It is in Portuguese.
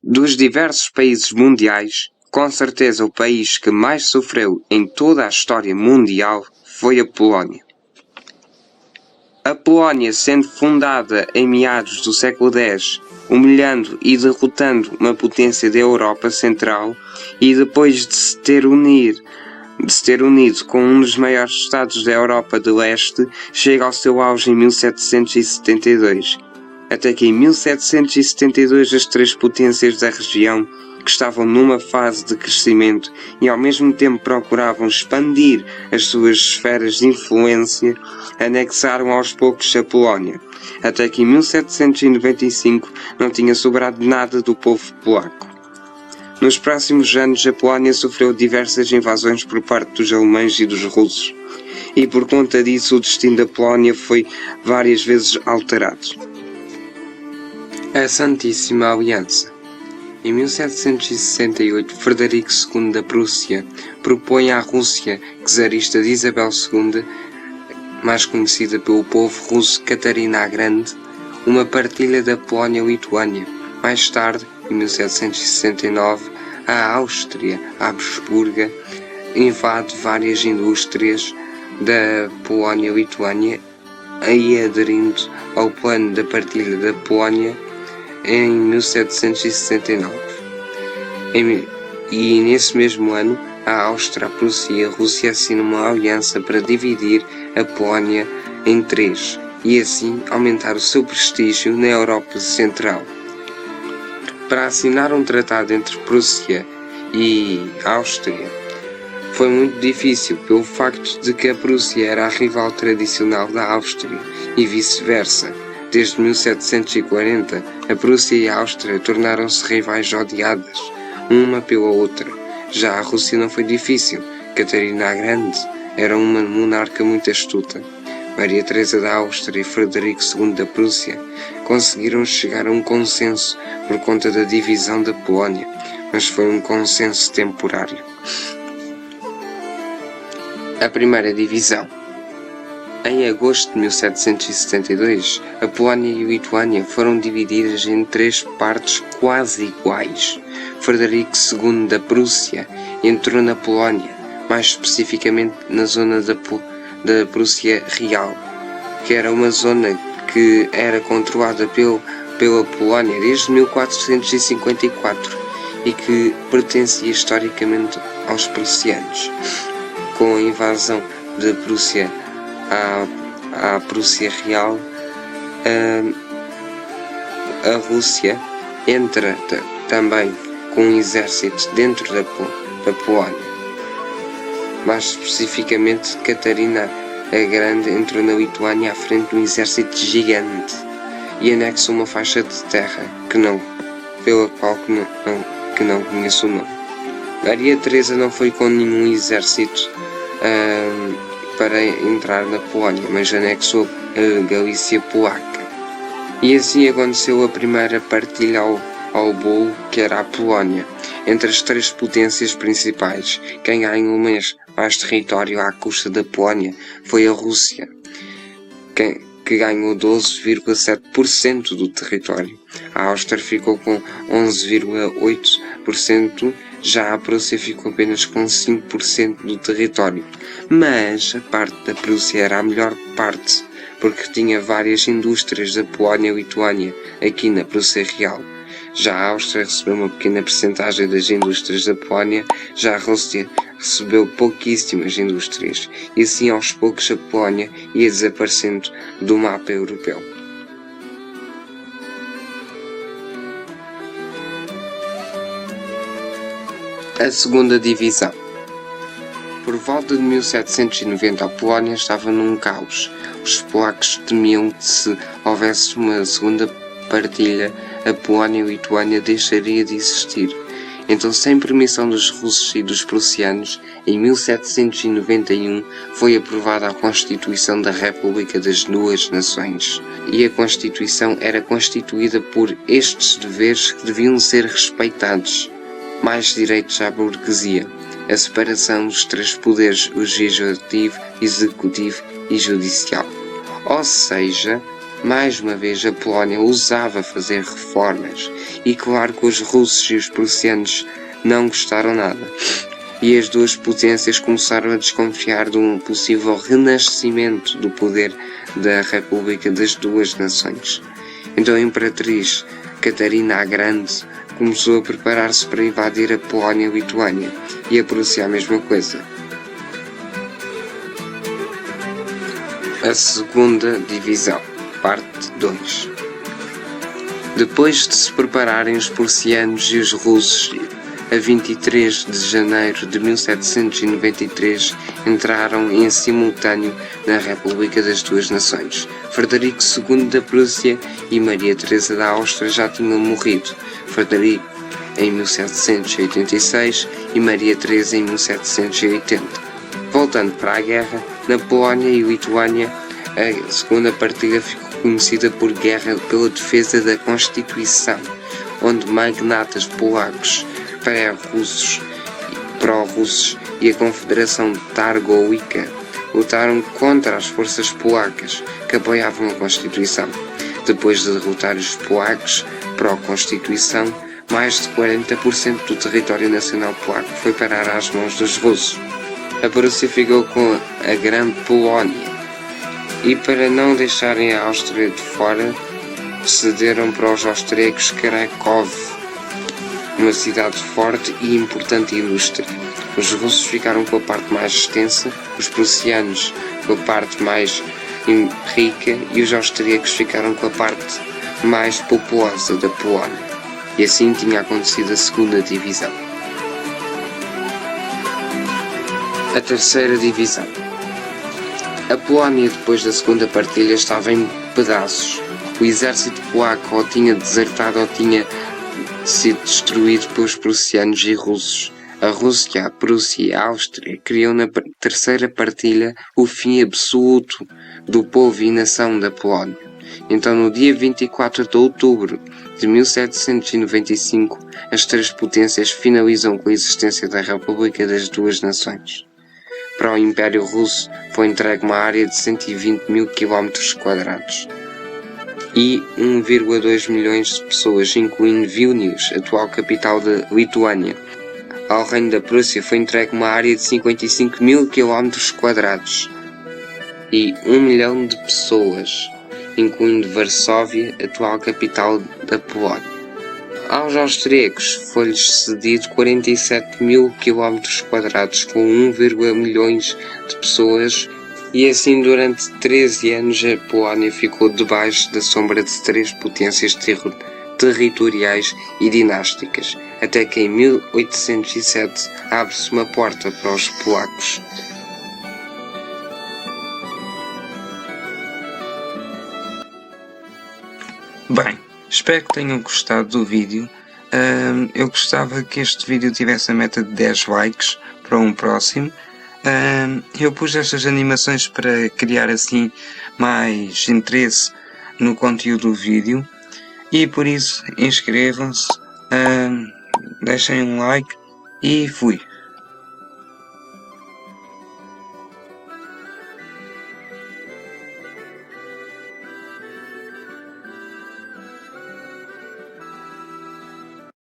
Dos diversos países mundiais, com certeza o país que mais sofreu em toda a história mundial foi a Polónia. A Polónia, sendo fundada em meados do século X, humilhando e derrotando uma potência da Europa Central, e depois de se ter unido com um dos maiores estados da Europa de Leste, chega ao seu auge em 1772. Até que em 1772 as três potências da região, que estavam numa fase de crescimento e ao mesmo tempo procuravam expandir as suas esferas de influência, anexaram aos poucos a Polónia, até que em 1795 não tinha sobrado nada do povo polaco. Nos próximos anos a Polónia sofreu diversas invasões por parte dos alemães e dos russos, e por conta disso o destino da Polónia foi várias vezes alterado. A Santíssima Aliança. Em 1768, Frederico II da Prússia propõe à Rússia czarista de Isabel II, mais conhecida pelo povo russo Catarina a Grande, uma partilha da Polónia-Lituânia. Mais tarde, em 1769, a Áustria Habsburga invade várias indústrias da Polónia-Lituânia, aí aderindo ao plano da partilha da Polónia em 1769. E nesse mesmo ano, a Áustria, a Prússia e a Rússia assinam uma aliança para dividir a Polónia em três e assim aumentar o seu prestígio na Europa Central. Para assinar um tratado entre Prússia e Áustria foi muito difícil pelo facto de que a Prússia era a rival tradicional da Áustria e vice-versa. Desde 1740, a Prússia e a Áustria tornaram-se rivais odiadas, uma pela outra. Já a Rússia não foi difícil. Catarina a Grande era uma monarca muito astuta. Maria Teresa da Áustria e Frederico II da Prússia conseguiram chegar a um consenso por conta da divisão da Polónia, mas foi um consenso temporário. A primeira divisão. Em agosto de 1772, a Polónia e a Lituânia foram divididas em três partes quase iguais. Frederico II da Prússia entrou na Polónia, mais especificamente na zona da Prússia Real, que era uma zona que era controlada pela Polónia desde 1454 e que pertencia historicamente aos prussianos. Com a invasão da Prússia à Prússia Real, a Rússia entra também com um exército dentro da Polónia. Mais especificamente, Catarina a Grande entrou na Lituânia à frente de um exército gigante e anexou uma faixa de terra pela qual não conheço o nome. Maria Teresa não foi com nenhum exército para entrar na Polónia, mas anexou a Galícia Polaca. E assim aconteceu a primeira partilha ao bolo, que era a Polónia, entre as três potências principais. Quem ganhou mais território à custa da Polónia foi a Rússia, que ganhou 12,7% do território. A Áustria ficou com 11,8%, já a Prússia ficou apenas com 5% do território. Mas a parte da Prússia era a melhor parte, porque tinha várias indústrias da Polónia e Lituânia aqui na Prússia Real. Já a Áustria recebeu uma pequena percentagem das indústrias da Polónia, já a Rússia recebeu pouquíssimas indústrias, e assim aos poucos a Polónia ia desaparecendo do mapa europeu. A segunda divisão. Por volta de 1790 a Polónia estava num caos. Os polacos temiam que se houvesse uma segunda partilha, a Polónia e a Lituânia deixaria de existir. Então, sem permissão dos russos e dos prussianos, em 1791 foi aprovada a Constituição da República das Duas Nações. E a Constituição era constituída por estes deveres que deviam ser respeitados. Mais direitos à burguesia, a separação dos três poderes, legislativo, executivo e judicial. Ou seja, Mais uma vez a Polónia ousava fazer reformas, e claro que os russos e os prussianos não gostaram nada. E as duas potências começaram a desconfiar de um possível renascimento do poder da República das Duas Nações. Então a Imperatriz Catarina a Grande começou a preparar-se para invadir a Polónia e a Lituânia, e a Prússia a mesma coisa. A Segunda Divisão, parte 2. Depois de se prepararem os prussianos e os russos, a 23 de janeiro de 1793 entraram em simultâneo na República das Duas Nações. Frederico II da Prússia e Maria Teresa da Áustria já tinham morrido. Frederico em 1786 e Maria Teresa em 1780. Voltando para a guerra, na Polónia e Lituânia, a segunda partilha ficou conhecida por Guerra pela Defesa da Constituição, onde magnatas polacos, pró-russos e a Confederação Targowica lutaram contra as forças polacas que apoiavam a Constituição. Depois de derrotar os polacos pró-Constituição, mais de 40% do território nacional polaco foi parar às mãos dos russos. A Prússia ficou com a Grande Polónia, e para não deixarem a Áustria de fora, cederam para os austríacos Kraków, uma cidade forte e importante e ilustre. Os russos ficaram com a parte mais extensa, os prussianos com a parte mais rica e os austríacos ficaram com a parte mais populosa da Polónia. E assim tinha acontecido a Segunda Divisão. A Terceira Divisão. A Polónia, depois da segunda partilha, estava em pedaços. O exército polaco ou tinha desertado ou tinha sido destruído pelos prussianos e russos. A Rússia, a Prússia e a Áustria queriam na terceira partilha o fim absoluto do povo e nação da Polónia. Então, no dia 24 de outubro de 1795, as três potências finalizam com a existência da República das Duas Nações. Para o Império Russo foi entregue uma área de 120.000 km² e 1,2 milhões de pessoas, incluindo Vilnius, atual capital da Lituânia. Ao Reino da Prússia foi entregue uma área de 55.000 km² e 1 milhão de pessoas, incluindo Varsóvia, atual capital da Polónia. Aos austríacos foi-lhes cedido 47.000 km² com 1,1 milhões de pessoas, e assim durante 13 anos a Polónia ficou debaixo da sombra de três potências territoriais e dinásticas, até que em 1807 abre-se uma porta para os polacos. Bem, espero que tenham gostado do vídeo. Eu gostava que este vídeo tivesse a meta de 10 likes para um próximo. Eu pus estas animações para criar assim mais interesse no conteúdo do vídeo, e por isso inscrevam-se, deixem um like e fui.